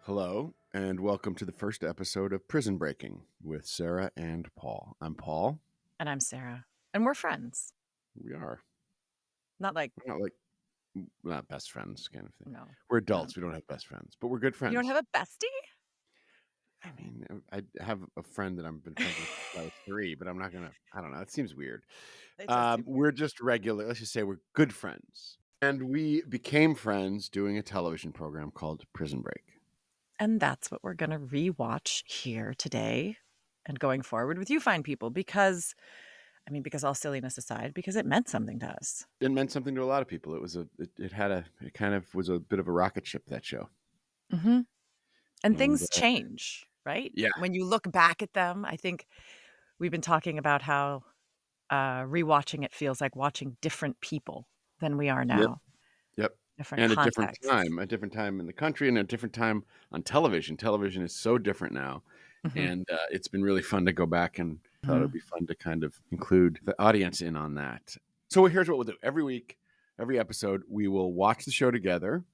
Hello, and welcome to the first episode of Prison Breaking with Sara and Paul. I'm Paul. And I'm Sara. And we're friends. We are. Not Not best friends kind of thing. No. We're adults. We don't have best friends, but we're good friends. You don't have a bestie? I mean, I have a friend that I've been friends with since I was 3, but I'm not going to, I don't know. It seems weird. We're just regular. Let's just say we're good friends. And we became friends doing a television program called Prison Break. And that's what we're going to rewatch here today and going forward with you fine people because all silliness aside, because it meant something to us. It meant something to a lot of people. It was it kind of was a bit of a rocket ship, that show. Mm-hmm. And things change, right? Yeah. When you look back at them, I think we've been talking about how rewatching it feels like watching different people than we are now. Yep. Different and contexts. a different time in the country and a different time on television. Television is so different now. Mm-hmm. And it's been really fun to go back and thought it would be fun to kind of include the audience in on that. So here's what we'll do. Every week, every episode, we will watch the show together.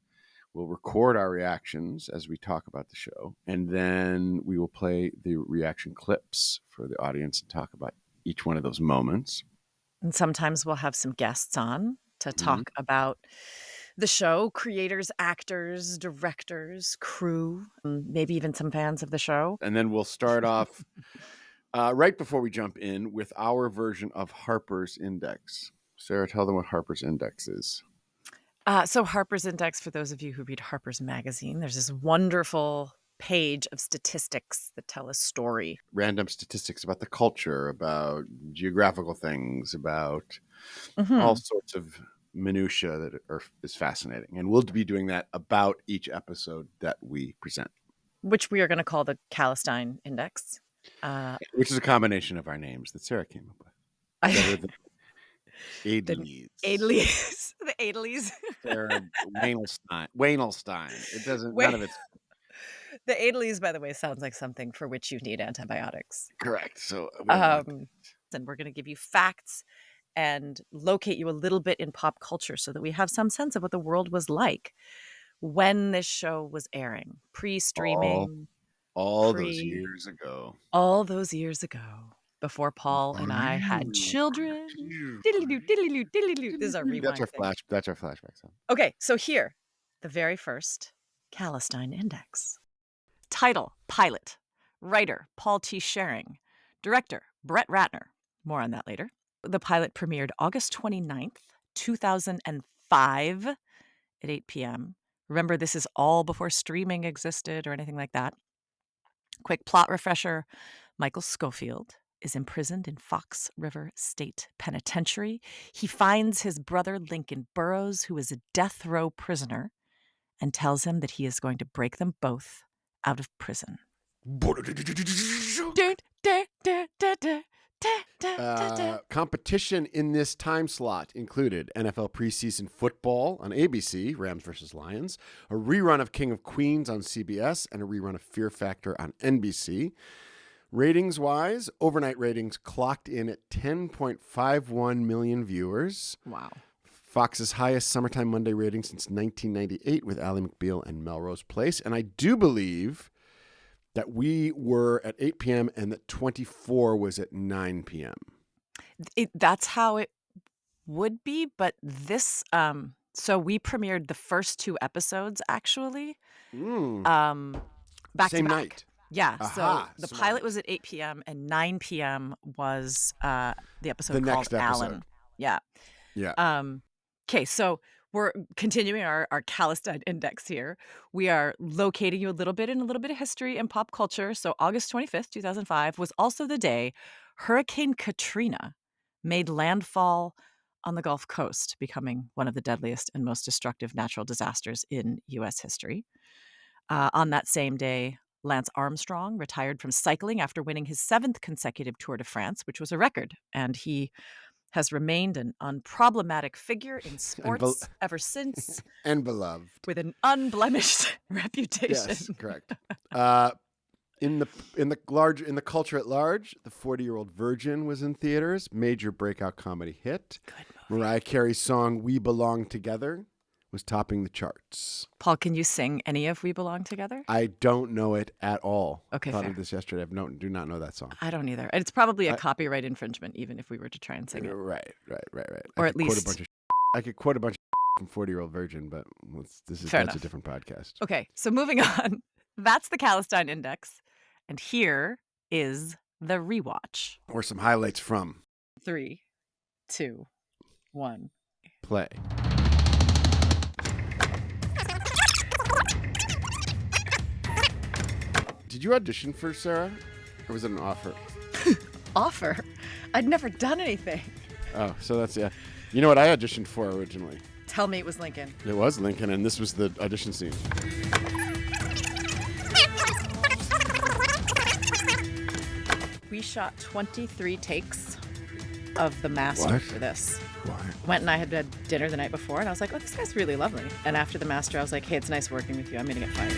We'll record our reactions as we talk about the show. And then we will play the reaction clips for the audience and talk about each one of those moments. And sometimes we'll have some guests on to talk about the show, creators, actors, directors, crew, maybe even some fans of the show. And then we'll start off right before we jump in with our version of Harper's Index. Sara, tell them what Harper's Index is. So Harper's Index, for those of you who read Harper's Magazine, there's this wonderful page of statistics that tell a story. Random statistics about the culture, about geographical things, about all sorts of minutia that is fascinating. And we'll be doing that about each episode that we present. Which we are going to call the Callistein Index. Which is a combination of our names that Sara came up with. Adelstein. The Adelstein. Sara Waynelstein. It doesn't, none of it's. The Adelstein, by the way, sounds like something for which you need antibiotics. Correct. So, and we're going to give you facts and locate you a little bit in pop culture so that we have some sense of what the world was like when this show was airing, pre-streaming. Those years ago. All those years ago, before Paul and I had children. Diddly-doo. This is our rewind That's our flashback song. Okay, so here, the very first Callistein Index. Title, Pilot. Writer, Paul T. Schering. Director, Brett Ratner. More on that later. The pilot premiered August 29th, 2005 at 8 p.m. Remember, this is all before streaming existed or anything like that. Quick plot refresher. Michael Scofield is imprisoned in Fox River State Penitentiary. He finds his brother Lincoln Burrows, who is a death row prisoner, and tells him that he is going to break them both out of prison. Competition in this time slot included NFL preseason football on ABC, Rams versus Lions, a rerun of King of Queens on CBS, and a rerun of Fear Factor on NBC. Ratings-wise, overnight ratings clocked in at 10.51 million viewers. Wow. Fox's highest summertime Monday rating since 1998 with Ally McBeal and Melrose Place. And I do believe that we were at 8 p.m. and that 24 was at 9 p.m. That's how it would be, but this, so we premiered the first 2 episodes, actually, back Same to back. night. Yeah, so the pilot was at 8 p.m. and 9 p.m. was the episode called Alan. Yeah. Okay, so we're continuing our Callistein Index here. We are locating you a little bit of history and pop culture. So August 25th, 2005 was also the day Hurricane Katrina made landfall on the Gulf Coast, becoming one of the deadliest and most destructive natural disasters in U.S. history. On that same day, Lance Armstrong retired from cycling after winning his 7th consecutive Tour de France, which was a record, and he has remained an unproblematic figure in sports ever since. And beloved. With an unblemished reputation. Yes, correct. In the culture at large, The 40-Year-Old Virgin was in theaters, major breakout comedy hit. Good movie. Mariah Carey's song We Belong Together was topping the charts. Paul, can you sing any of We Belong Together? I don't know it at all. Okay, Thought fair. of this yesterday. I do not know that song. I don't either. It's probably a copyright infringement, even if we were to try and sing it. Right. Or at least... I could quote a bunch of from 40-Year-Old Virgin, but that's a different podcast. Okay, so moving on. That's the Adelstein Index. And here is the rewatch. Or some highlights from 3, 2, 1. Play. Did you audition for Sara? Or was it an offer? Offer? I'd never done anything. Oh, so that's, yeah. You know what I auditioned for originally? Tell me it was Lincoln. It was Lincoln, and this was the audition scene. We shot 23 takes of the master for this. Why? Went and I had had dinner the night before, and I was like, oh, this guy's really lovely. And after the master, I was like, hey, it's nice working with you. I'm going to get fired.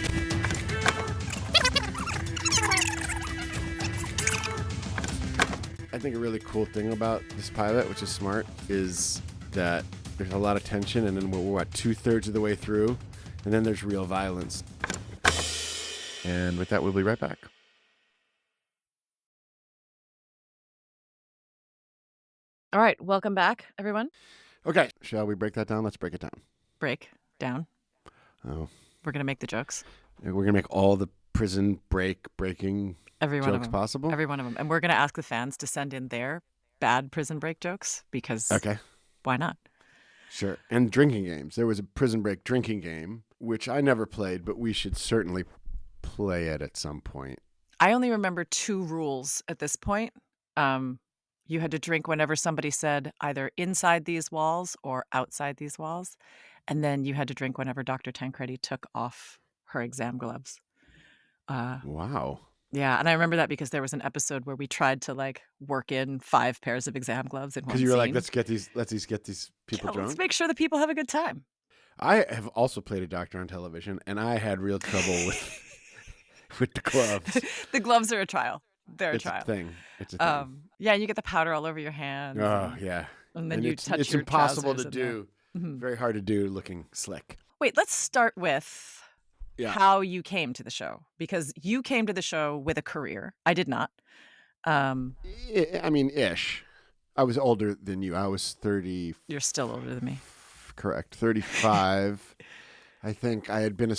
I think a really cool thing about this pilot, which is smart, is that there's a lot of tension, and then we're 2/3 of the way through, and then there's real violence. And with that, we'll be right back. All right, welcome back, everyone. Okay, shall we break that down? Let's break it down. Break down. Oh. We're going to make the jokes. We're going to make all the prison breaking Every one jokes of them. possible? Every one of them. And we're going to ask the fans to send in their bad prison break jokes because why not? Sure. And drinking games. There was a prison break drinking game, which I never played, but we should certainly play it at some point. I only remember 2 rules at this point. You had to drink whenever somebody said either inside these walls or outside these walls. And then you had to drink whenever Dr. Tancredi took off her exam gloves. Wow. Yeah, and I remember that because there was an episode where we tried to work in 5 pairs of exam gloves in one scene. Because you were like, let's get these people drunk. Let's make sure the people have a good time. I have also played a doctor on television, and I had real trouble with the gloves. The gloves are a trial. They're a trial. It's a thing. Yeah, and you get the powder all over your hands. Oh, yeah. And then you touch it's your impossible to trousers do. Very hard to do looking slick. Wait, let's start with how you came to the show. Because you came to the show with a career. I did not. I mean, ish. I was older than you. I was 30. You're still older than me. Correct. 35. I think I had been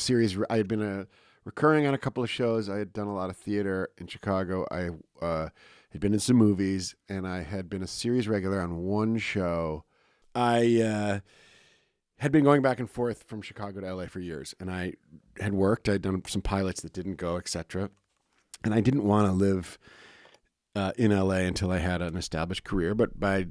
recurring on a couple of shows. I had done a lot of theater in Chicago. I had been in some movies, and I had been a series regular on one show. I had been going back and forth from Chicago to LA for years, and I had worked. I'd done some pilots that didn't go, etc. And I didn't want to live in LA until I had an established career. But by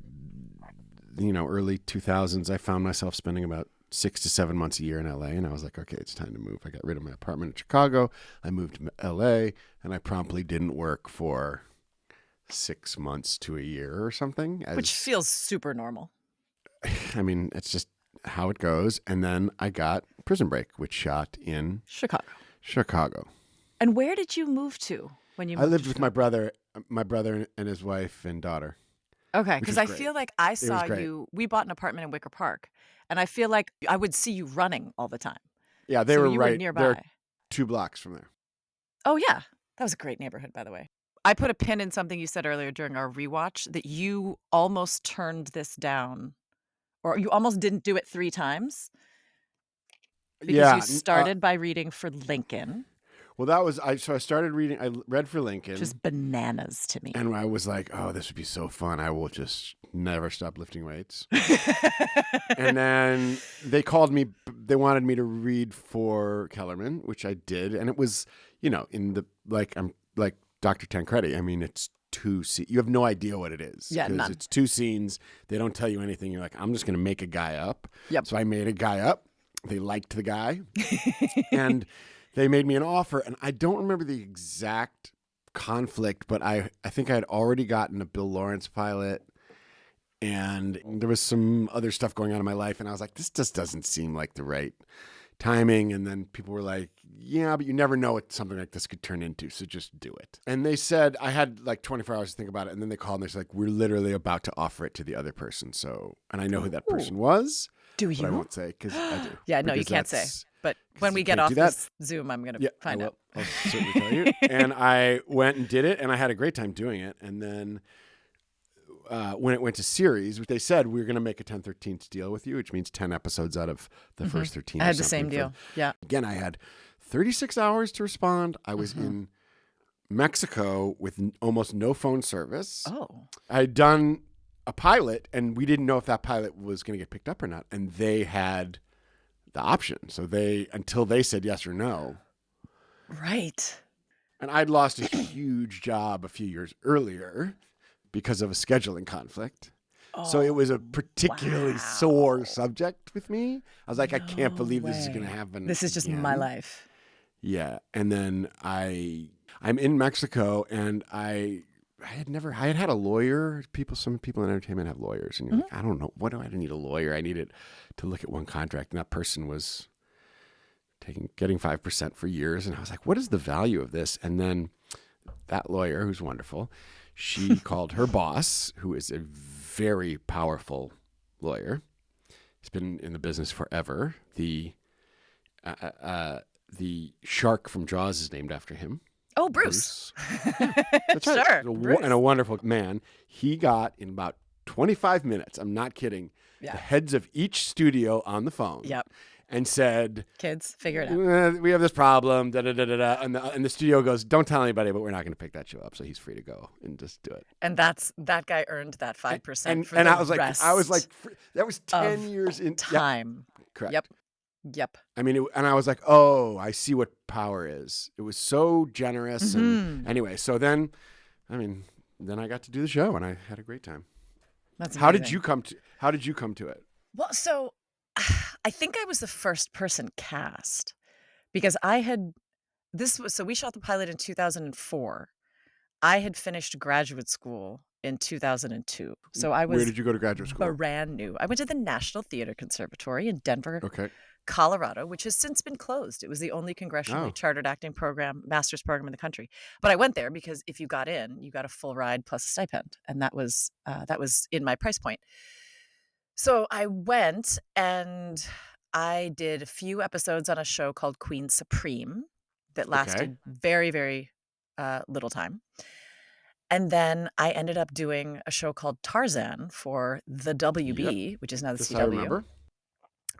early 2000s, I found myself spending about 6 to 7 months a year in LA, and I was like, okay, it's time to move. I got rid of my apartment in Chicago. I moved to LA, and I promptly didn't work for 6 months to a year or something. Which feels super normal. I mean, it's just how it goes. And then I got Prison Break, which shot in Chicago. And where did you move to when you moved? I lived with my brother and his wife and daughter. Okay, because I feel like I saw you. We bought an apartment in Wicker Park, and I feel like I would see you running all the time. Yeah, they were right nearby. They're 2 blocks from there. Oh yeah, that was a great neighborhood, by the way. I put a pin in something you said earlier during our rewatch that you almost turned this down, or you almost didn't do it 3 times because you started by reading for Lincoln. Well, that was so I started reading. I read for Lincoln, just bananas to me. And I was like, "Oh, this would be so fun! I will just never stop lifting weights." And then they called me. They wanted me to read for Kellerman, which I did, and it was, in the I'm like Dr. Tancredi. I mean, it's 2 scenes. You have no idea what it is. Yeah, none. It's 2 scenes. They don't tell you anything. You're like, I'm just going to make a guy up. Yep. So I made a guy up. They liked the guy, and they made me an offer, and I don't remember the exact conflict, but I think I had already gotten a Bill Lawrence pilot, and there was some other stuff going on in my life, and I was like, this just doesn't seem like the right timing. And then people were like, yeah, but you never know what something like this could turn into, so just do it. And they said, I had like 24 hours to think about it, and then they called and they're like, we're literally about to offer it to the other person. So, and I know who that person was. Do you? But I won't say because I do. Yeah, no, you can't say. But when we get off this Zoom, I'm going to find out. I'll certainly tell you. And I went and did it, and I had a great time doing it. And then when it went to series, they said we were going to make a 10/13 deal with you, which means 10 episodes out of the first 13. I had the same deal. Yeah. Again, I had 36 hours to respond. I was in Mexico with almost no phone service. Oh. I had done a pilot, and we didn't know if that pilot was going to get picked up or not. And they had the option. So until they said yes or no. Right. And I'd lost a huge job a few years earlier because of a scheduling conflict. So it was a particularly sore subject with me. I was like, I can't believe this is going to happen. This is just my life. Yeah. And then I'm in Mexico, and I had had a lawyer. Some people in entertainment have lawyers, and you're like, I don't know. What do I need a lawyer? I needed to look at one contract, and that person was getting 5% for years. And I was like, what is the value of this? And then that lawyer, who's wonderful, she called her boss, who is a very powerful lawyer. He's been in the business forever. The shark from Jaws is named after him. Oh, Bruce. Yeah, that's right. Sure. Bruce. And a wonderful man. He got, in about 25 minutes, I'm not kidding, the heads of each studio on the phone. Yep. And said, kids, figure it out. We have this problem, da-da-da-da-da. And the studio goes, don't tell anybody, but we're not going to pick that show up. So he's free to go and just do it. And that guy earned that 5% and I was like, that was 10 years in time. Yep. Correct. Yep. I mean, and I was like, oh, I see what power is. It was so generous. And anyway, so then I got to do the show, and I had a great time. That's amazing. How did you come to it? Well, so I think I was the first person cast because we shot the pilot in 2004. I had finished graduate school in 2002. So I was. Where did you go to graduate school? Brand new. I went to the National Theater Conservatory in Denver, Colorado, which has since been closed. It was the only congressionally chartered acting master's program in the country. But I went there because if you got in, you got a full ride plus a stipend, and that was in my price point. So I went and I did a few episodes on a show called Queen Supreme that lasted very, very little time. And then I ended up doing a show called Tarzan for the WB, which is now the CW. I remember.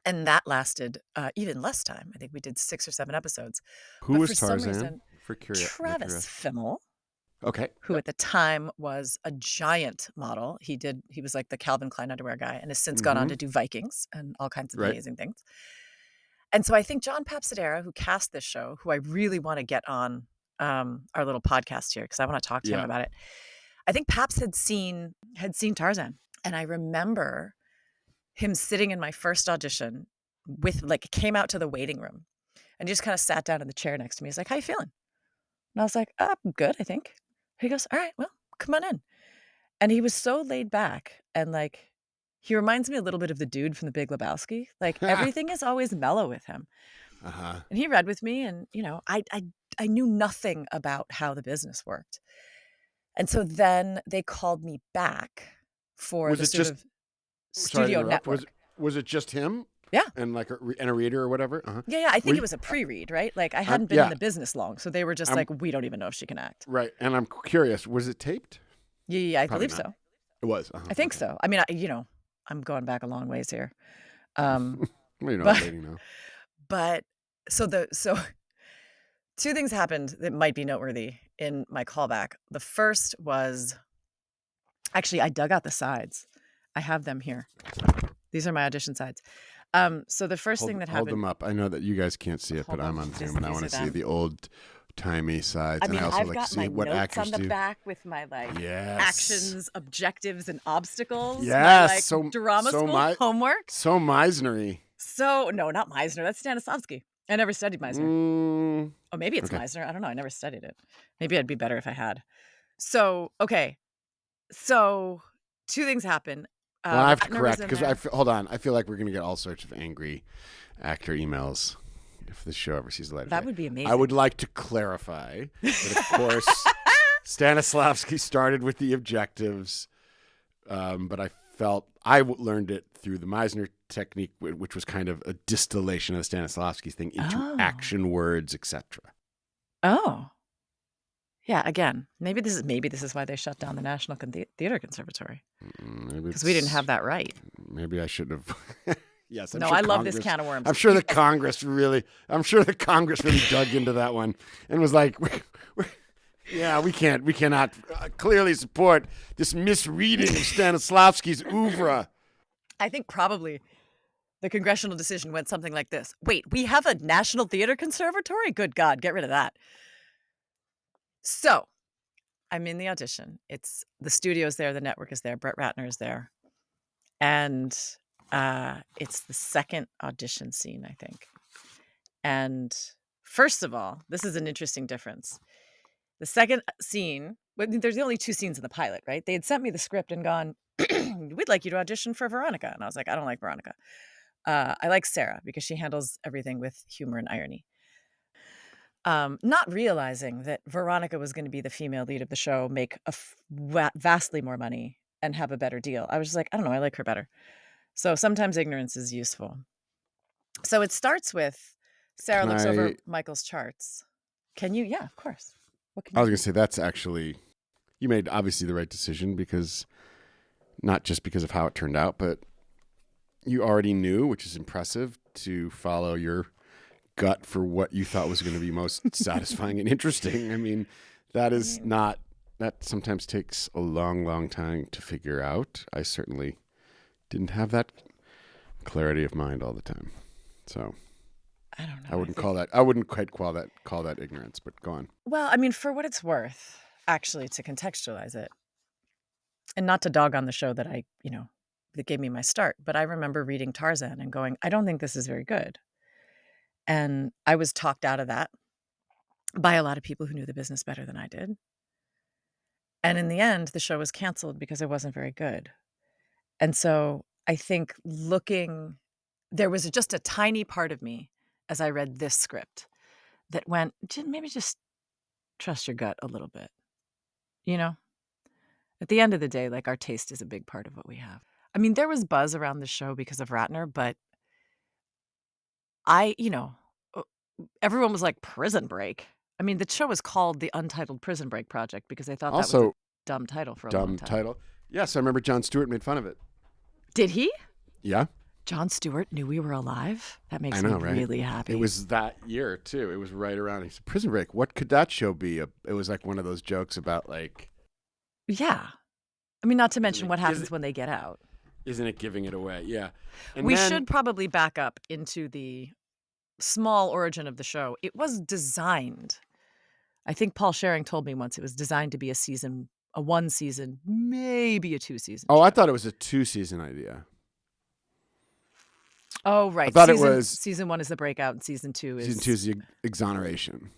And that lasted even less time. I think we did 6 or 7 episodes. Who was Tarzan? Reason, Travis Fimmel. Okay. Who at the time was a giant model. He was like the Calvin Klein underwear guy, and has since gone on to do Vikings and all kinds of amazing things. And so I think John Papsadera, who cast this show, who I really want to get on our little podcast here because I want to talk to him about it. I think Paps had seen Tarzan, and I remember him sitting in my first audition came out to the waiting room and just kind of sat down in the chair next to me. He's like, "How you feeling?" And I was like, "I'm good, I think." He goes, "All right, well, come on in." And he was so laid back, and he reminds me a little bit of the dude from The Big Lebowski. Everything is always mellow with him. And he read with me, and I knew nothing about how the business worked. And so then they called me back for studio network. Was it just him? Yeah. And a reader or whatever? Uh-huh. Yeah. I think it was a pre-read, right? I hadn't been in the business long, so they were just we don't even know if she can act. Right. And I'm curious, was it taped? Yeah, I believe so. It was? I think so. I mean, I'm going back a long ways here. Well, you're not dating now. But so 2 things happened that might be noteworthy in my callback. The first was, actually, I dug out the sides. I have them here. These are my audition sides. So the first thing that happened. Hold them up. I know that you guys can't see it, but I'm on Zoom, and I want to see the old-timey sides. I also I've like got to see what actors do. on the back with my actions, objectives, and obstacles. Yes. My drama school homework. So Meisner-y. So no, not Meisner. That's Stanislavski. I never studied Meisner. Oh, maybe it's Meisner. I don't know. I never studied it. Maybe I'd be better if I had. So, okay. So 2 things happen. Well, I have to correct because hold on. I feel like we're going to get all sorts of angry actor emails if this show ever sees the light of day. That would be amazing. I would like to clarify that, of course, Stanislavski started with the objectives, but I I learned it through the Meisner technique, which was kind of a distillation of Stanislavski's thing into action words, etc. Oh. Yeah, again, maybe this is why they shut down the National Theater Conservatory. Because we didn't have that right. Maybe I should have. Yes, I'm no, sure I love this can of worms. I'm sure the Congress really dug into that one and was like, we cannot clearly support this misreading of Stanislavski's oeuvre. I think probably the congressional decision went something like this. Wait, we have a National Theater Conservatory? Good God, get rid of that. So I'm in the audition. It's the studio's there, the network is there, Brett Ratner is there. And it's the second audition scene, I think. And first of all, this is an interesting difference. The second scene, there's only 2 scenes in the pilot, right? They had sent me the script and gone, we'd like you to audition for Veronica. And I was like, I don't like Veronica. I like Sara because she handles everything with humor and irony. Not realizing that Veronica was going to be the female lead of the show, make vastly more money, and have a better deal. I was just like, I don't know, I like her better. So sometimes ignorance is useful. So it starts with Sara looks over Michael's charts. Can you? Yeah, of course. I was going to say, that's actually, you made obviously the right decision, because not just because of how it turned out, but you already knew, which is impressive, to follow your gut for what you thought was going to be most satisfying and interesting. I mean, that sometimes takes a long, long time to figure out. I certainly didn't have that clarity of mind all the time. So I don't know. I wouldn't quite call that ignorance, but go on. Well, I mean, for what it's worth, actually, to contextualize it, and not to dog on the show that that gave me my start, but I remember reading Tarzan and going, I don't think this is very good. And I was talked out of that by a lot of people who knew the business better than I did. And in the end, the show was canceled because it wasn't very good. And so I think there was just a tiny part of me as I read this script that went, maybe just trust your gut a little bit. At the end of the day, like, our taste is a big part of what we have. I mean, there was buzz around the show because of Ratner, but everyone was like, Prison Break. I mean, the show was called The Untitled Prison Break Project because they thought that was a dumb title for a long time. Dumb title. Yes, I remember Jon Stewart made fun of it. Did he? Yeah. Jon Stewart knew we were alive? That makes me really happy. It was that year, too. It was right around. He said, Prison Break, what could that show be? It was like one of those jokes about, like... Yeah. I mean, not to mention what happens when they get out. Isn't it giving it away? Yeah. And we should probably back up into the small origin of the show. It was designed, I think Paul Schering told me once, it was designed to be a 1 season, maybe a 2 season. Oh, show. I thought it was a 2-season idea. Oh, right. I thought it was season 1 is the breakout, and season 2 is the exoneration,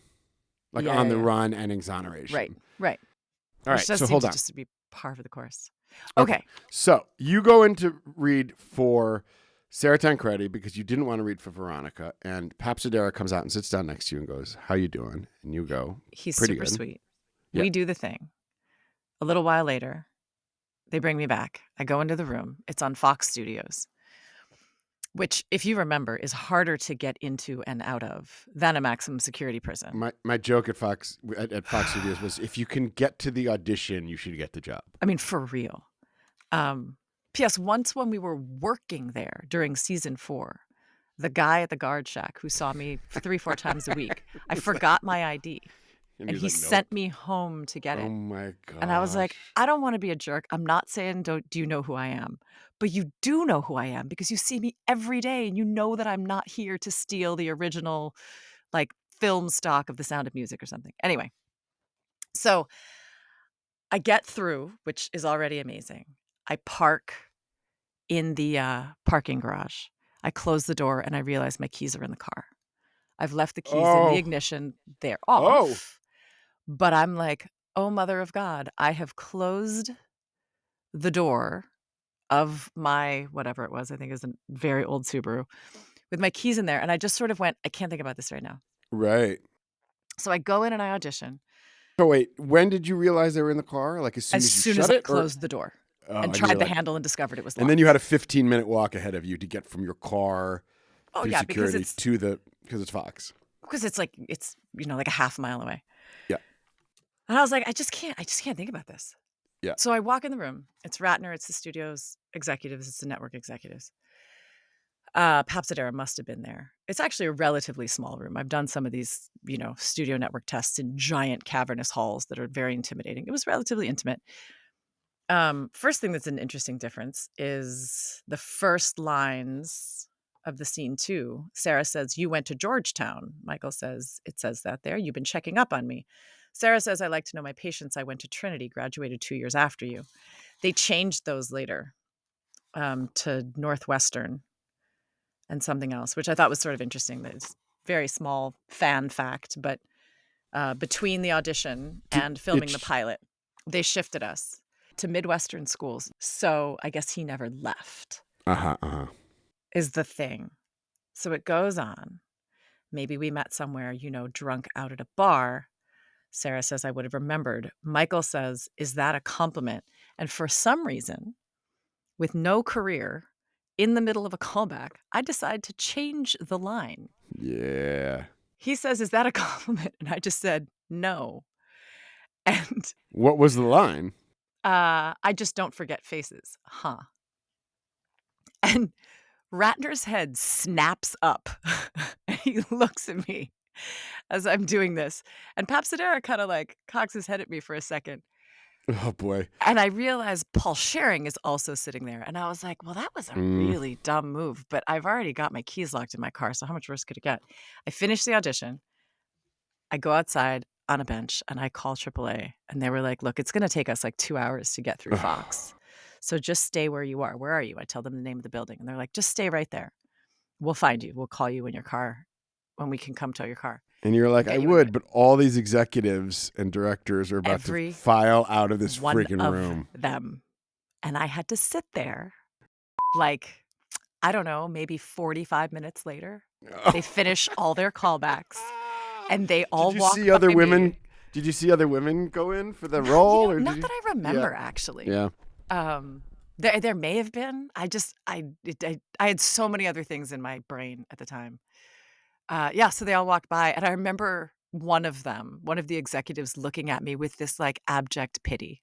like on the run and exoneration. Right. All right. So hold on. Just to be par for the course. Okay. So you go in to read for Sara Tancredi because you didn't want to read for Veronica, and Pap Sedera comes out and sits down next to you and goes, "How you doing?" And you go, "He's pretty super good. Sweet." Yeah. We do the thing. A little while later, they bring me back. I go into the room. It's on Fox Studios, which, if you remember, is harder to get into and out of than a maximum security prison. My joke at Fox Studios was, if you can get to the audition, you should get the job. I mean, for real. P.S. Once when we were working there during season 4, the guy at the guard shack who saw me 3-4 times a week, I forgot my ID. And he sent me home to get it. Oh my God. And I was like, I don't want to be a jerk. I'm not saying, do you know who I am? But you do know who I am because you see me every day and you know that I'm not here to steal the original, like, film stock of The Sound of Music or something. Anyway, so I get through, which is already amazing. I park in the parking garage. I close the door and I realize my keys are in the car. I've left the keys in the ignition. They're off. But I'm like, oh, mother of God, I have closed the door of my, whatever it was, I think it was a very old Subaru, with my keys in there. And I just sort of went, I can't think about this right now. Right. So I go in and I audition. So wait, when did you realize they were in the car? Like as soon as you I shut it? Closed the door. and tried the handle and discovered it was locked. And then you had a 15-minute walk ahead of you to get from your car through security because it's Fox. Because it's like a half mile away. Yeah. And I was like, I just can't think about this. Yeah. So I walk in the room. It's Ratner, it's the studio's executives, it's the network executives. Papsadera must have been there. It's actually a relatively small room. I've done some of these, studio network tests in giant cavernous halls that are very intimidating. It was relatively intimate. First thing that's an interesting difference is the first lines of the scene 2. Sara says, "You went to Georgetown." Michael says, "It says that there. You've been checking up on me." Sara says, "I like to know my patients. I went to Trinity, graduated 2 years after you." They changed those later to Northwestern and something else, which I thought was sort of interesting. That it's very small fan fact, but between the audition and filming the pilot, they shifted us to Midwestern schools. So I guess he never left. Is the thing. So it goes on. Maybe we met somewhere, drunk out at a bar. Sara says, "I would have remembered." Michael says, "Is that a compliment?" And for some reason, with no career, in the middle of a callback, I decide to change the line. Yeah. He says, "Is that a compliment?" And I just said, "No." And what was the line? I just don't forget faces. Huh. And Ratner's head snaps up. And he looks at me as I'm doing this. And Papsadera kind of like cocks his head at me for a second. Oh, boy. And I realized Paul Schering is also sitting there. And I was like, well, that was a really dumb move. But I've already got my keys locked in my car. So how much worse could it get? I finished the audition. I go outside on a bench and I call AAA. And they were like, look, it's going to take us like 2 hours to get through Fox. So just stay where you are. Where are you? I tell them the name of the building. And they're like, just stay right there. We'll find you. We'll call you in your car when we can come tow your car. And you're like, I would, but all these executives and directors are about to file out of this freaking room. Them. And I had to sit there like, I don't know, maybe 45 minutes later. They finish all their callbacks and they all walk Did you see other women? Did you see other women go in for the role? Not that I remember, actually. Yeah. There may have been. I had so many other things in my brain at the time. So they all walked by, and I remember one of the executives looking at me with this like abject pity.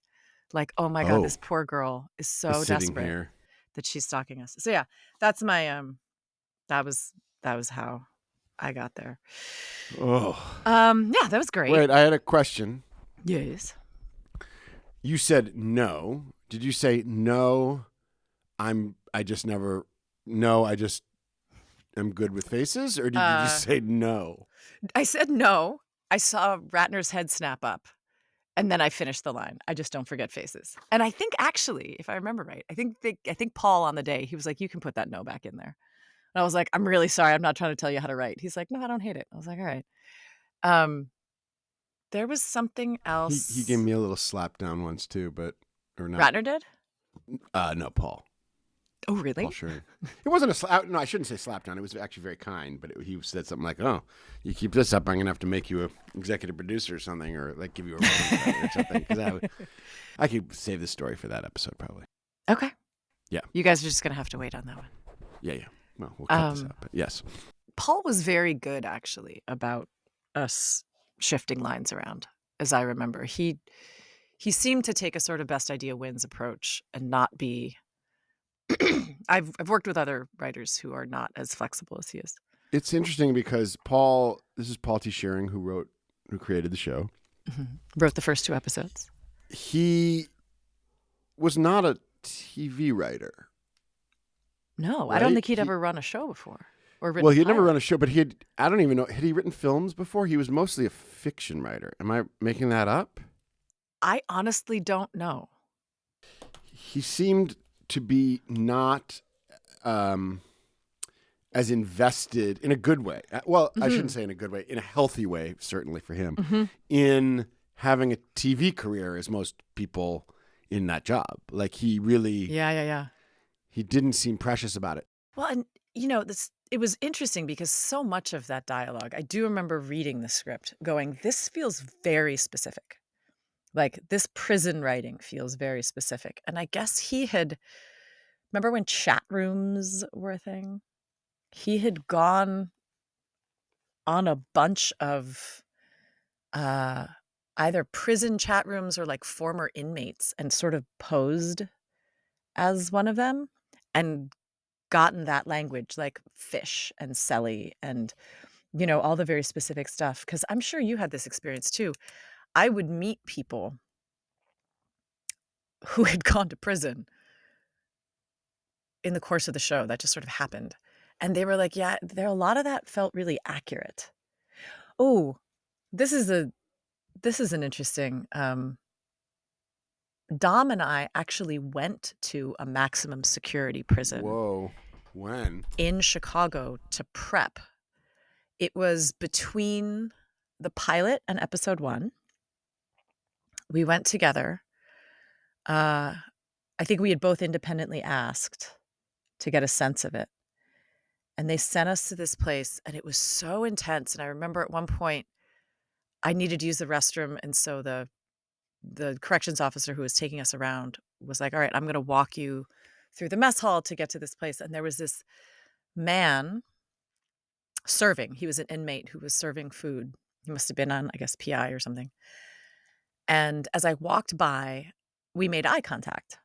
Like, oh my God, this poor girl is so desperate that she's stalking us. So yeah, that's my that was how I got there. Yeah, that was great. Wait, I had a question. Yes. You said no. Did you say no? I'm good with faces, or did you just say no? I said no. I saw Ratner's head snap up, and then I finished the line. I just don't forget faces. And I think actually, if I remember right, I think Paul on the day, he was like, you can put that no back in there. And I was like, I'm really sorry. I'm not trying to tell you how to write. He's like, no, I don't hate it. I was like, all right. There was something else. He gave me a little slap down once too, or not. Ratner did? No, Paul. Oh, really? Paul Schering. It wasn't a slap. No, I shouldn't say slap down. It was actually very kind, but he said something like, "Oh, you keep this up, I'm gonna have to make you a executive producer or something, or like give you a writing credit or something." Because I could save this story for that episode probably. Okay. Yeah. You guys are just gonna have to wait on that one. Yeah. Well, we'll cut this up. But yes. Paul was very good actually about us shifting lines around, as I remember. He seemed to take a sort of best idea wins approach and not be. I've worked with other writers who are not as flexible as he is. It's interesting because this is Paul T. Schering who created the show. Mm-hmm. Wrote the first 2 episodes. He was not a TV writer. No, right? I don't think he'd ever run a show before. Well, he had never run a show, but I don't even know, had he written films before? He was mostly a fiction writer. Am I making that up? I honestly don't know. He seemed to be not as invested in a good way. Well, I shouldn't say in a good way, in a healthy way, certainly for him, in having a TV career as most people in that job. Like he really... Yeah. He didn't seem precious about it. Well, and it was interesting because so much of that dialogue, I do remember reading the script going, this feels very specific. Like, this prison writing feels very specific. And I guess remember when chat rooms were a thing? He had gone on a bunch of either prison chat rooms or like former inmates and sort of posed as one of them and gotten that language, like fish and celly and, all the very specific stuff. Because I'm sure you had this experience too. I would meet people who had gone to prison in the course of the show. That just sort of happened. And they were like, yeah, a lot of that felt really accurate. Oh, this is an interesting, Dom and I actually went to a maximum security prison. Whoa. When? In Chicago to prep. It was between the pilot and episode 1. We went together. I think we had both independently asked to get a sense of it. And they sent us to this place, and it was so intense. And I remember at one point, I needed to use the restroom, and so the corrections officer who was taking us around was like, all right, I'm going to walk you through the mess hall to get to this place. And there was this man serving. He was an inmate who was serving food. He must have been on, I guess, PI or something. And as I walked by, we made eye contact.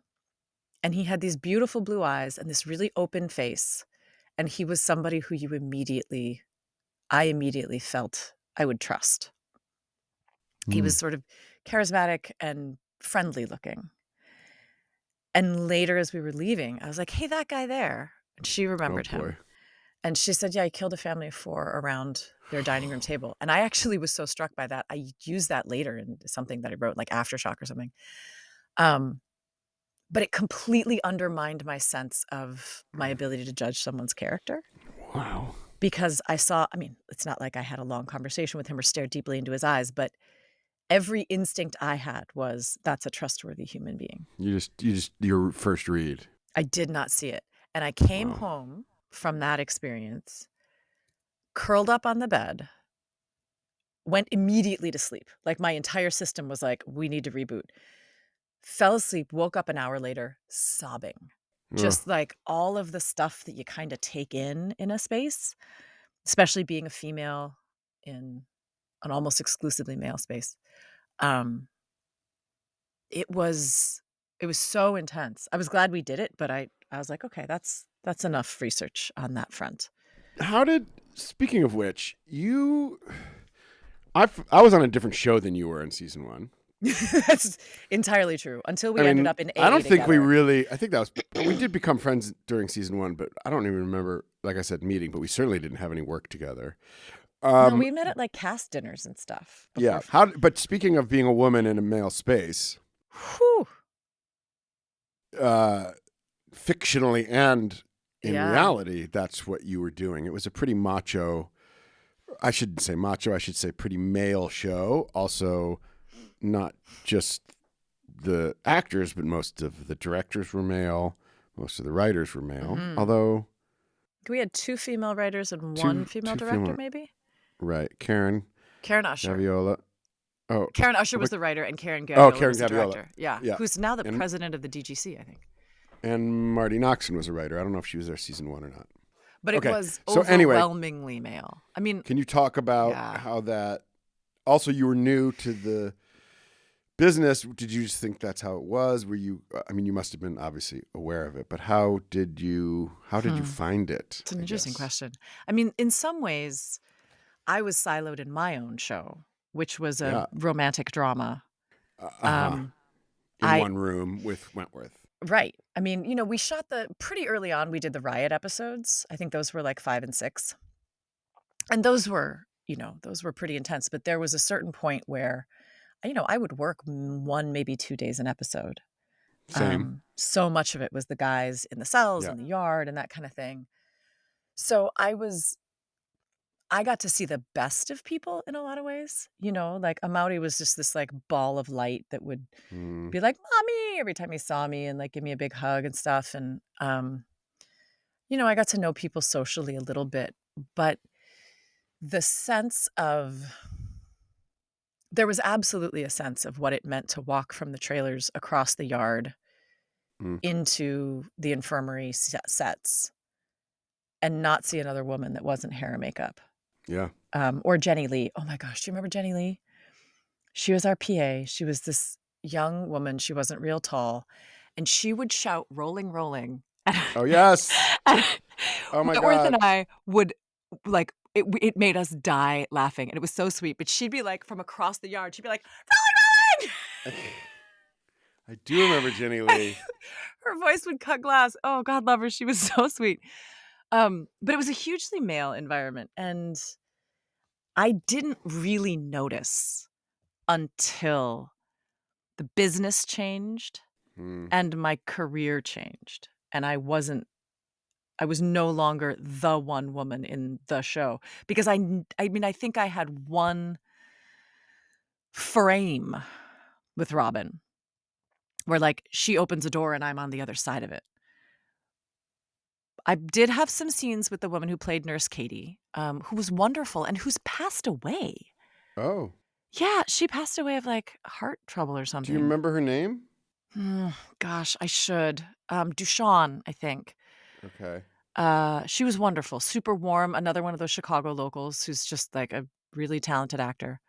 And he had these beautiful blue eyes and this really open face. And he was somebody who I immediately felt I would trust. He was sort of charismatic and friendly looking. And later, as we were leaving, I was like, hey, that guy there. And she remembered him. And she said, yeah, he killed a family of 4 around their dining room table. And I actually was so struck by that. I used that later in something that I wrote, like Aftershock or something. But it completely undermined my sense of my ability to judge someone's character. Wow. Because it's not like I had a long conversation with him or stared deeply into his eyes, but every instinct I had was, that's a trustworthy human being. Your first read. I did not see it. And I came home from that experience, curled up on the bed, went immediately to sleep. Like, my entire system was like, we need to reboot. Fell asleep, woke up an hour later, sobbing. Just like all of the stuff that you kind of take in a space, especially being a female in an almost exclusively male space. It was so intense. I was glad we did it, but I was like, okay, that's enough research on that front. Speaking of which, I was on a different show than you were in season 1. That's entirely true. Until we ended up in A. I don't think together. I think we did become friends during season 1, but I don't even remember, like I said, meeting, but we certainly didn't have any work together. No, we met at like cast dinners and stuff. Yeah. But speaking of being a woman in a male space, fictionally and in reality, that's what you were doing. It was a pretty macho, I shouldn't say macho, I should say pretty male show. Also, not just the actors, but most of the directors were male. Most of the writers were male. Although we had 2 female writers and 1 female director, maybe? Right. Karen Usher. Gaviola. Oh, Karen Usher was the writer, and Karen Gaviola was the Gaviola. director. Yeah. Who's now the president of the DGC, I think. And Marty Noxon was a writer. I don't know if she was there season 1 or not. But it was overwhelmingly male. I mean, can you talk about how that? Also, you were new to the business. Did you just think that's how it was? Were you? You must have been obviously aware of it. But how did you find it? It's an interesting question. I mean, in some ways, I was siloed in my own show, which was a romantic drama. In one room with Wentworth. Right. I mean, we shot pretty early on, we did the Riot episodes. I think those were like 5 and 6. And those were pretty intense. But there was a certain point where, I would work 1, maybe 2 days an episode. Same. So much of it was the guys in the cells, in the yard, and that kind of thing. So I got to see the best of people in a lot of ways. Like Amaury was just this like ball of light that would be like, "Mommy," every time he saw me and like give me a big hug and stuff. And, I got to know people socially a little bit, but the sense of there was absolutely a sense of what it meant to walk from the trailers across the yard into the infirmary sets and not see another woman that wasn't hair and makeup. Yeah. Or Jenny Lee. Oh my gosh, do you remember Jenny Lee? She was our PA. She was this young woman. She wasn't real tall. And she would shout, "Rolling, rolling." Oh, yes. Oh, my Whitworth God. and I would, like, it made us die laughing. And it was so sweet. But she'd be like, from across the yard, she'd be like, "Rolling, rolling." I do remember Jenny Lee. Her voice would cut glass. Oh, God love her. She was so sweet. But it was a hugely male environment. And I didn't really notice until the business changed and my career changed. And I was no longer the one woman in the show because I mean, I think I had one frame with Robin where, like, she opens a door and I'm on the other side of it. I did have some scenes with the woman who played Nurse Katie, who was wonderful and who's passed away. Oh. Yeah, she passed away of, like, heart trouble or something. Do you remember her name? Gosh, I should. Dushawn, I think. Okay. She was wonderful, super warm, another one of those Chicago locals who's just, like, a really talented actor.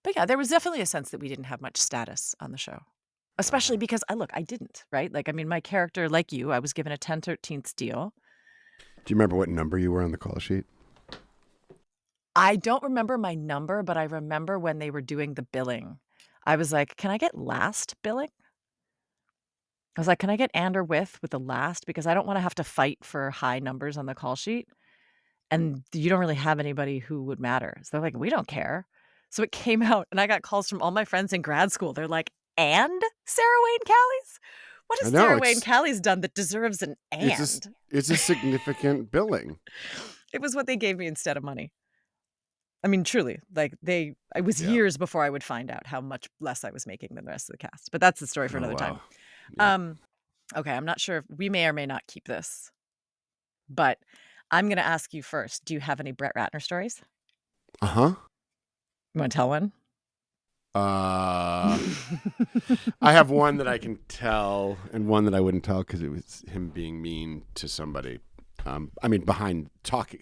But yeah, there was definitely a sense that we didn't have much status on the show, especially because I didn't, right? Like, I mean, my character, like you, I was given a 10/13 deal. Do you remember what number you were on the call sheet? I don't remember my number, but I remember when they were doing the billing. I was like, "Can I get last billing?" I was like, "Can I get and or with the last? Because I don't wanna have to fight for high numbers on the call sheet, and you don't really have anybody who would matter." So they're like, "We don't care." So it came out, and I got calls from all my friends in grad school. They're like, "And Sarah Wayne Callies? What has Sarah Wayne Callies done that deserves an and?" It's a significant billing. It was what they gave me instead of money. I mean, truly, like, it was years before I would find out how much less I was making than the rest of the cast, but that's the story for another time. Yeah. Okay, I'm not sure if we may or may not keep this, but I'm gonna ask you first. Do you have any Brett Ratner stories? Uh-huh. You wanna tell one? I have one that I can tell and one that I wouldn't tell because it was him being mean to somebody. I mean,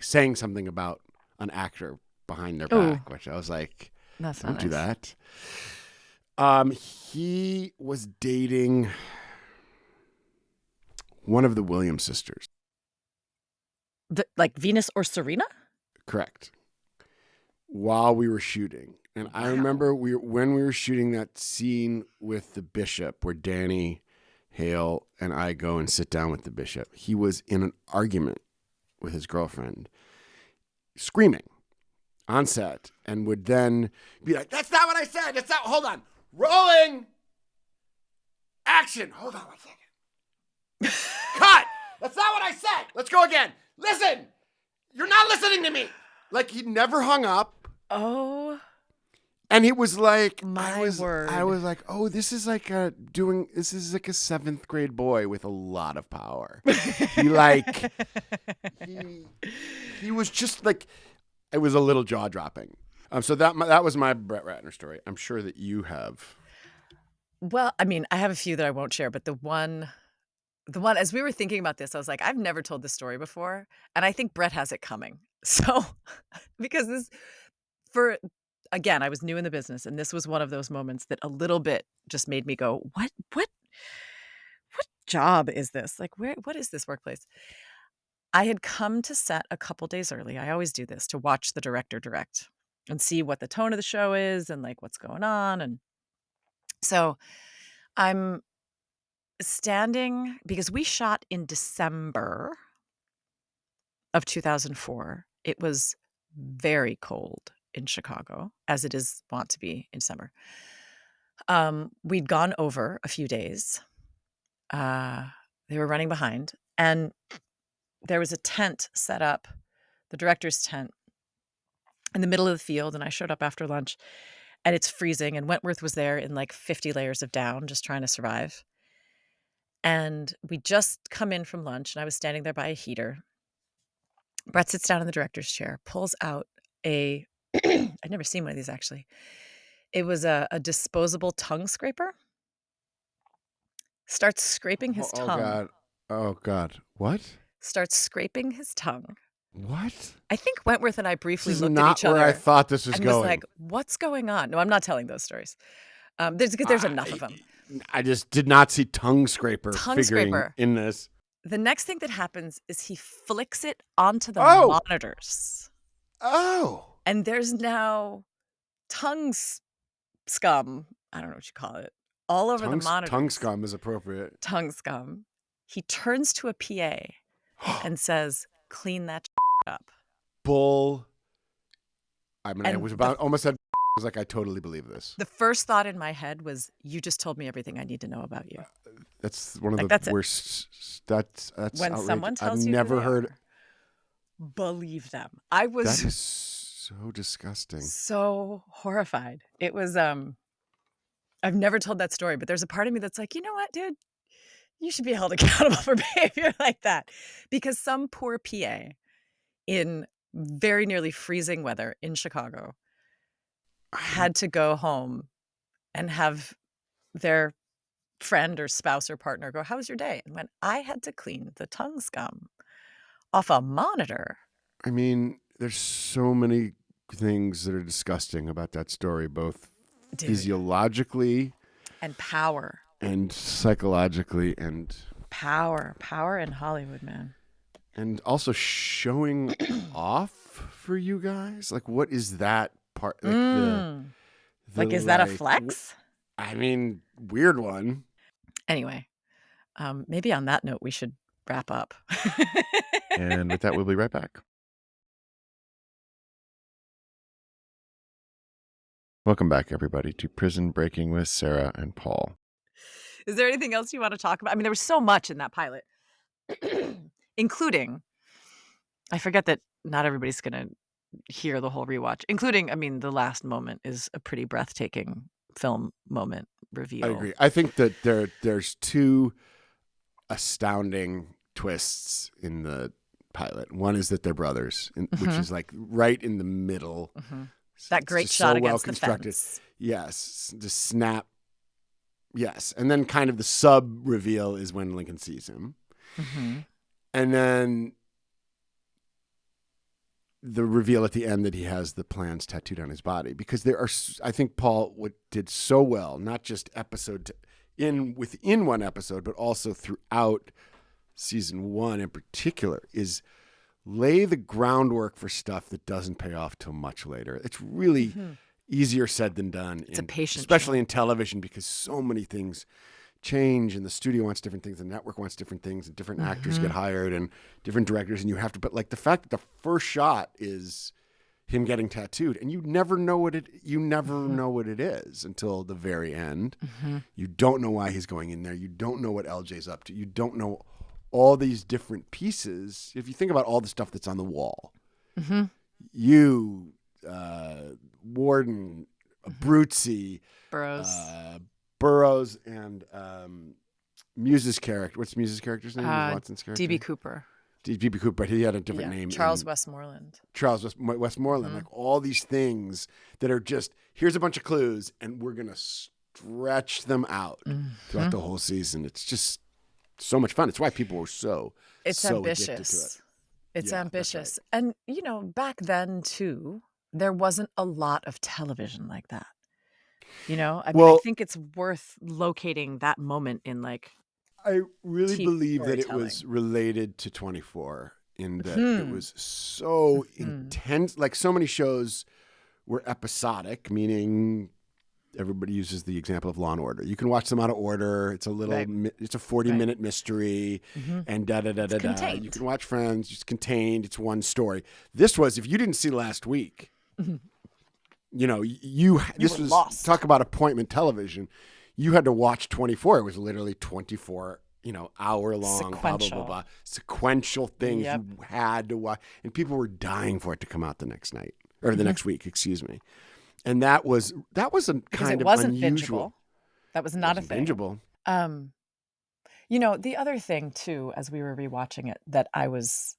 saying something about an actor behind their back, which I was like, don't do that. He was dating one of the Williams sisters. Like Venus or Serena? Correct. While we were shooting. And I remember when we were shooting that scene with the bishop where Danny Hale and I go and sit down with the bishop, he was in an argument with his girlfriend, screaming on set, and would then be like, "That's not what I said. That's not, hold on. Rolling. Action. Hold on 1 second. Cut. That's not what I said. Let's go again. Listen. You're not listening to me." Like, he never hung up. Oh. And he was like, word. I was like, oh, this is like a 7th grade boy with a lot of power. he was just like, it was a little jaw dropping. So that was my Brett Ratner story. I'm sure that you have. Well, I mean, I have a few that I won't share, but the one, as we were thinking about this, I was like, I've never told this story before, and I think Brett has it coming. So, because again, I was new in the business, and this was one of those moments that a little bit just made me go, what job is this? Like, what is this workplace? I had come to set a couple days early. I always do this to watch the director direct and see what the tone of the show is and like what's going on. And so I'm standing because we shot in December of 2004. It was very cold in Chicago, as it is wont to be in summer. We'd gone over a few days. They were running behind, and there was a tent set up, the director's tent, in the middle of the field, and I showed up after lunch, and it's freezing, and Wentworth was there in like 50 layers of down, just trying to survive. And we just come in from lunch, and I was standing there by a heater. Brett sits down in the director's chair, pulls out a I'd never seen one of these actually. It was a disposable tongue scraper. Starts scraping his tongue. Oh God. What? Starts scraping his tongue. What? I think Wentworth and I briefly This is looked not at each other. where I thought this was and going. was like, "What's going on?" No, I'm not telling those stories. There's enough of them. I just did not see tongue scraper figuring in this. The next thing that happens is he flicks it onto the monitors. Oh. And there's now tongue scum. I don't know what you call it. All over the monitors. Tongue scum is appropriate. Tongue scum. He turns to a PA and says, "Clean that up." Bull. I mean, I was almost said. I was like, I totally believe this. The first thought in my head was, "You just told me everything I need to know about you." That's one of the worst. That's when outrageous. Someone tells I've you never heard. Believe them. That is so disgusting. So horrified. It was. I've never told that story, but there's a part of me that's like, you know what, dude, you should be held accountable for behavior like that, because some poor PA in very nearly freezing weather in Chicago had to go home and have their friend or spouse or partner go, "How was your day?" And when I had to clean the tongue scum off a monitor. I mean, there's so many things that are disgusting about that story, both physiologically and power and psychologically and power in Hollywood, man. And also showing off for you guys. Like, what is that part? Like, is that a flex? I mean, weird one. Anyway, maybe on that note, we should wrap up. And with that, we'll be right back. Welcome back, everybody, to Prison Breaking with Sara and Paul. Is there anything else you want to talk about? I mean, there was so much in that pilot, including, I forget that not everybody's going to hear the whole rewatch, including, I mean, the last moment is a pretty breathtaking film moment reveal. I agree. I think that there's two astounding twists in the pilot. One is that they're brothers, which is like right in the middle. That great shot against the fence. Yes, just snap. Yes, and then kind of the sub reveal is when Lincoln sees him, and then the reveal at the end that he has the plans tattooed on his body. Because there are, I think Paul did so well, not just within one episode, but also throughout season 1 in particular, is lay the groundwork for stuff that doesn't pay off till much later. It's really easier said than done. It's a patient, especially in television, because so many things change, and the studio wants different things, the network wants different things, and different actors get hired, and different directors, and you have to. But like the fact that the first shot is him getting tattooed, and you never know what it is until the very end. You don't know why he's going in there. You don't know what LJ's up to. You don't know all these different pieces. If you think about all the stuff that's on the wall, Warden, Brucey, Burroughs, and Muse's character. What's Muse's character's name? Watson's character? D.B. Cooper. D.B. Cooper, but he had a different name. Charles Westmoreland. Like all these things that are just, here's a bunch of clues, and we're going to stretch them out throughout the whole season. It's just so much fun. It's why people were so ambitious. Addicted to it. It's ambitious. Right. And, back then, too, there wasn't a lot of television like that. I think it's worth locating that moment in, like, I really believe that it was related to 24 in that it was so intense. Like, so many shows were episodic, meaning everybody uses the example of Law and Order. You can watch them out of order. It's a little, it's a 40-minute mystery, and da-da-da-da-da. You can watch Friends. It's contained. It's one story. This was, if you didn't see last week, this was lost. Talk about appointment television. You had to watch 24. It was literally 24, hour long, blah, blah, blah, blah. Sequential things you had to watch. And people were dying for it to come out the next night, or the next week, excuse me. And that was a kind of unusual. Bingeable. That was not a thing. Bingeable. The other thing too, as we were rewatching it, that I was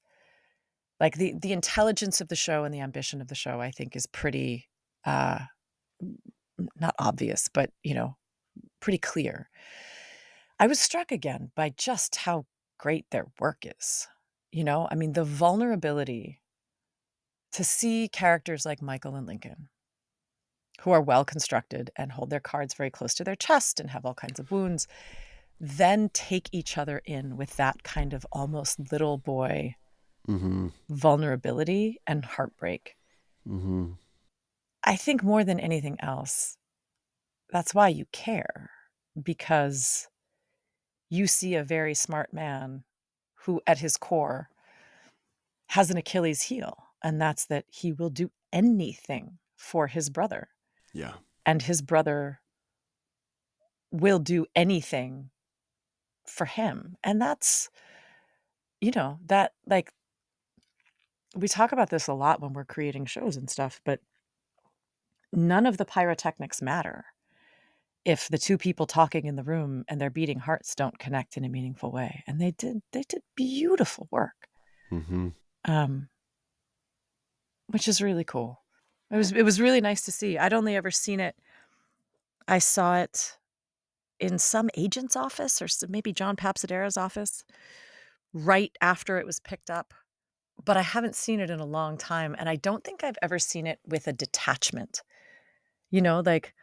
Like the intelligence of the show and the ambition of the show, I think, is pretty not obvious, but pretty clear. I was struck again by just how great their work is. I mean, the vulnerability to see characters like Michael and Lincoln, who are well constructed and hold their cards very close to their chest and have all kinds of wounds, then take each other in with that kind of almost little boy vulnerability and heartbreak. I think more than anything else, that's why you care, because you see a very smart man who at his core has an Achilles heel, and that's that he will do anything for his brother. Yeah. And his brother will do anything for him. And that's, that, like, we talk about this a lot when we're creating shows and stuff, but none of the pyrotechnics matter if the two people talking in the room and their beating hearts don't connect in a meaningful way. And they did beautiful work. Which is really cool. It was really nice to see. I'd only ever seen it. I saw it in some agent's office or maybe John Papsadera's office right after it was picked up. But I haven't seen it in a long time. And I don't think I've ever seen it with a detachment. Like,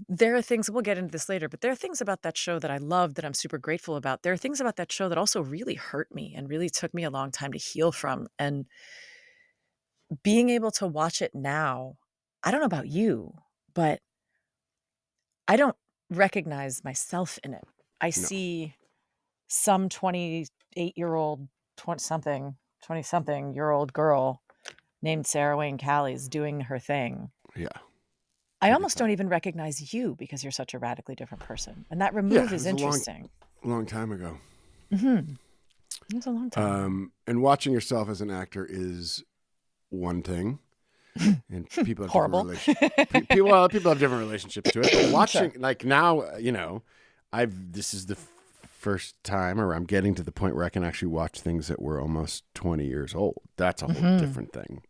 there are things, we'll get into this later, but there are things about that show that I love, that I'm super grateful about. There are things about that show that also really hurt me and really took me a long time to heal from. And being able to watch it now, I don't know about you, but I don't recognize myself in it. I see some 28-year-old, 20-something-year-old girl named Sara Wayne Callies doing her thing. Yeah. I almost don't even recognize you because you're such a radically different person. And that remove is interesting. Long time ago. It was a long time ago. And watching yourself as an actor is one thing. And people have horrible. People have different relationships to it. But watching, like now, this is the first time, or I'm getting to the point where I can actually watch things that were almost 20 years old. That's a whole different thing.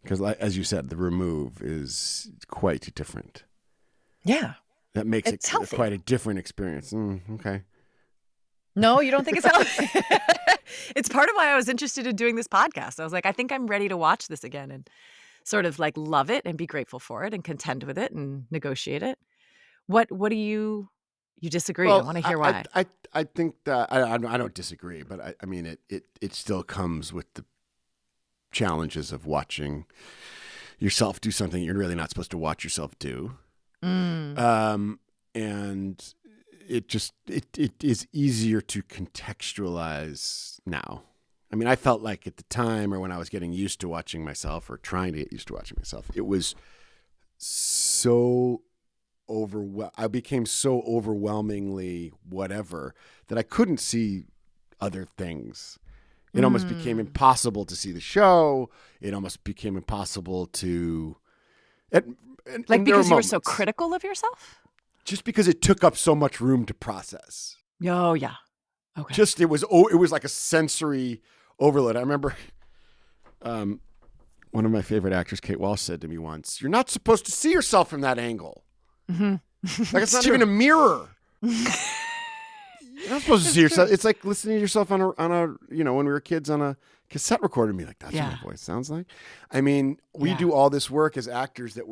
Because, as you said, the remove is quite different. Yeah. That makes it quite a different experience. Okay. No, you don't think it's healthy? It's part of why I was interested in doing this podcast. I was like, I think I'm ready to watch this again and sort of like love it and be grateful for it and contend with it and negotiate it. What do you disagree? Well, I want to hear why. I think that I don't disagree, but I mean it still comes with the challenges of watching yourself do something you're really not supposed to watch yourself do. And it is easier to contextualize now. I mean, I felt like at the time, or when I was getting used to watching myself, or trying to get used to watching myself, it was so I became so overwhelmingly whatever that I couldn't see other things. It almost became impossible to see the show. It almost became impossible to... because you were so critical of yourself? Just because it took up so much room to process. Oh, yeah. Okay. It was like a sensory overload. I remember one of my favorite actors, Kate Walsh, said to me once, "You're not supposed to see yourself from that angle. Like it's not even a mirror. You're not supposed to see yourself. It's like listening to yourself on a when we were kids on a cassette recorder and be like, that's what my voice sounds like." I mean, we do all this work as actors that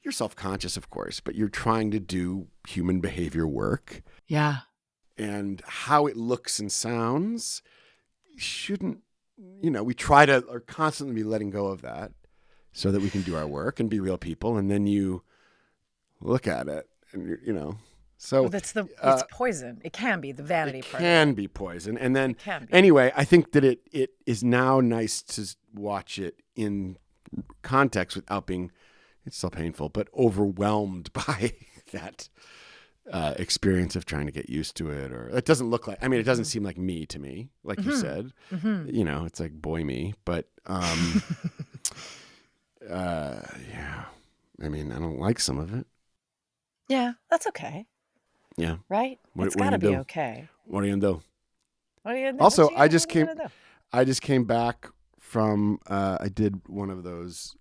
you're self-conscious, of course, but you're trying to do human behavior work. Yeah. And how it looks and sounds shouldn't, we try to are constantly be letting go of that so that we can do our work and be real people. And then you look at it and so it's poison. It can be the vanity part. It can be poison. And then anyway, I think that it is now nice to watch it in context without being, it's still painful, but overwhelmed by that experience of trying to get used to it. Or it doesn't look like, it doesn't seem like me to me, like you said. It's like boy me, but yeah. I don't like some of it. Yeah, that's okay. Yeah. Right? It's got to be okay. What are you going to do? What are you going to do? Also, I just came back from, I did one of those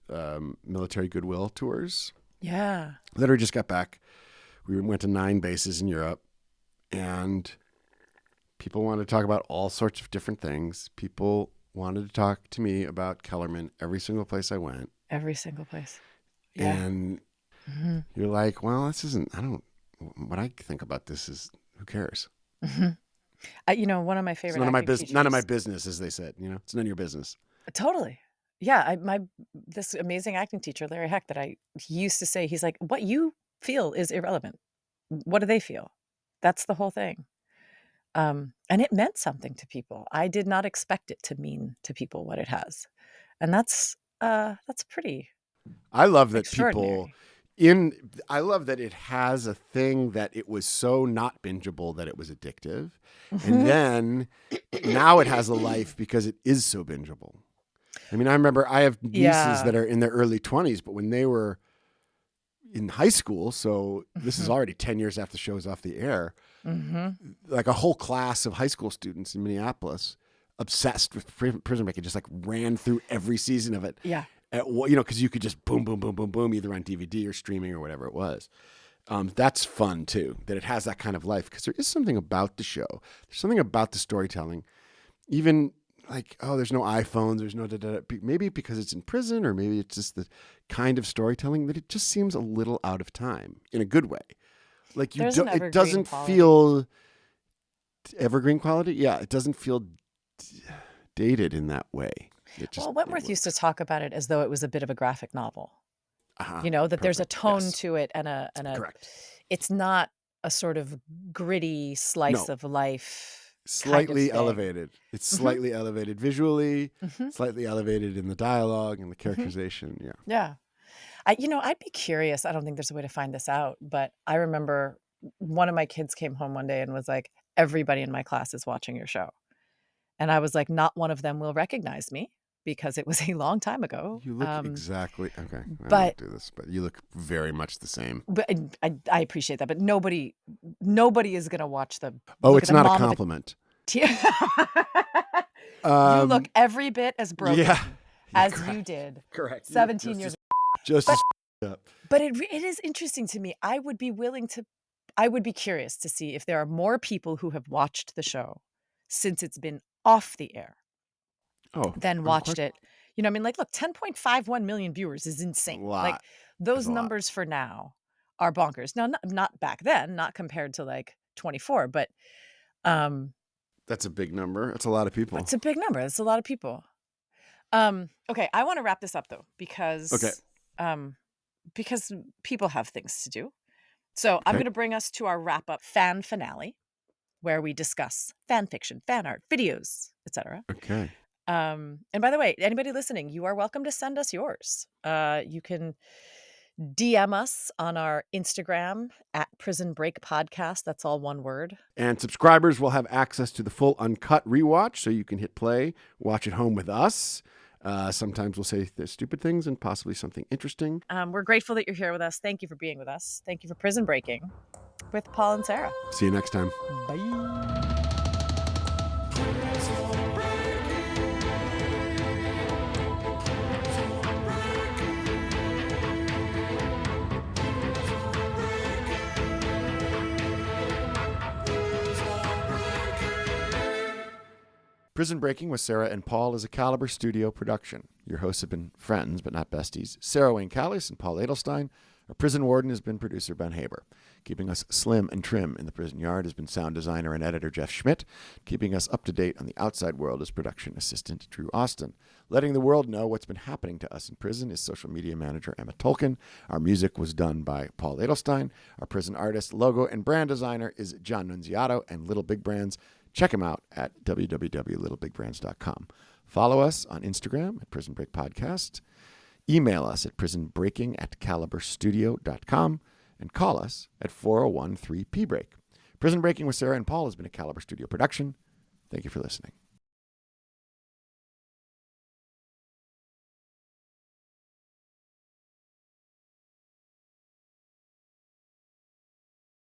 military goodwill tours. Yeah. Literally just got back. We went to 9 bases in Europe, and people wanted to talk about all sorts of different things. People wanted to talk to me about Kellerman every single place I went. Every single place. Yeah. And you're like, well, what I think about this is, who cares? Mm-hmm. One of my favorite none of my business, as they said, it's none of your business. Totally. Yeah. This amazing acting teacher, Larry Heck, he used to say, he's like, what you feel is irrelevant. What do they feel? That's the whole thing. And it meant something to people. I did not expect it to mean to people what it has. And that's pretty I love that extraordinary. I love that it has a thing that it was so not bingeable that it was addictive. And then now it has a life because it is so bingeable. I mean, I remember I have nieces that are in their early 20s, but when they were in high school, so this is already 10 years after the show's off the air, like a whole class of high school students in Minneapolis obsessed with Prison Break and just like ran through every season of it. Yeah. Because you could just boom, boom, boom, boom, boom, either on DVD or streaming or whatever it was. That's fun too, that it has that kind of life, because there is something about the show. There's something about the storytelling. Even like, there's no iPhones, there's no maybe because it's in prison, or maybe it's just the kind of storytelling that it just seems a little out of time in a good way. Like it doesn't feel evergreen quality. Yeah, it doesn't feel dated in that way. Wentworth used to talk about it as though it was a bit of a graphic novel. That there's a tone to it and a correct. It's not a sort of gritty slice of life. Slightly elevated. It's slightly elevated visually, slightly elevated in the dialogue and the characterization. Yeah. Yeah. I'd be curious. I don't think there's a way to find this out, but I remember one of my kids came home one day and was like, everybody in my class is watching your show. And I was like, not one of them will recognize me, because it was a long time ago. You look exactly okay. I don't do this, but you look very much the same. But I appreciate that. But nobody is going to watch the. Oh, it's not a compliment. You look every bit as broken as you did. Correct. 17 years. Just as up. But it is interesting to me. I would be curious to see if there are more people who have watched the show since it's been off the air. Then watched it. Look, 10.51 million viewers is insane. Like those numbers for now are bonkers. Now, not back then, not compared to like 24, but that's a big number. That's a lot of people. It's a big number. That's a lot of people. Okay, I want to wrap this up though, because people have things to do. So I'm going to bring us to our wrap up fan finale, where we discuss fan fiction, fan art, videos, etc. Okay. And by the way, anybody listening, you are welcome to send us yours. You can DM us on our Instagram at Prison Break Podcast. That's all one word. And subscribers will have access to the full uncut rewatch, so you can hit play, watch at home with us. Sometimes we'll say the stupid things and possibly something interesting. We're grateful that you're here with us. Thank you for being with us. Thank you for Prison Breaking with Paul and Sara. See you next time. Bye. Prison Breaking with Sara and Paul is a Caliber Studio production. Your hosts have been friends, but not besties, Sara Wayne Callies and Paul Adelstein. Our prison warden has been producer Ben Haber. Keeping us slim and trim in the prison yard has been sound designer and editor Jeff Schmidt. Keeping us up to date on the outside world is production assistant Drew Austin. Letting the world know what's been happening to us in prison is social media manager Emma Tolkien. Our music was done by Paul Adelstein. Our prison artist, logo, and brand designer is John Nunziato and Little Big Brands. Check them out at www.littlebigBrands.com. Follow us on Instagram at Prison Break Podcast. Email us at prisonbreaking@caliberstudio.com and call us at 401-3-P-Break. Prison Breaking with Sara and Paul has been a Caliber Studio production. Thank you for listening.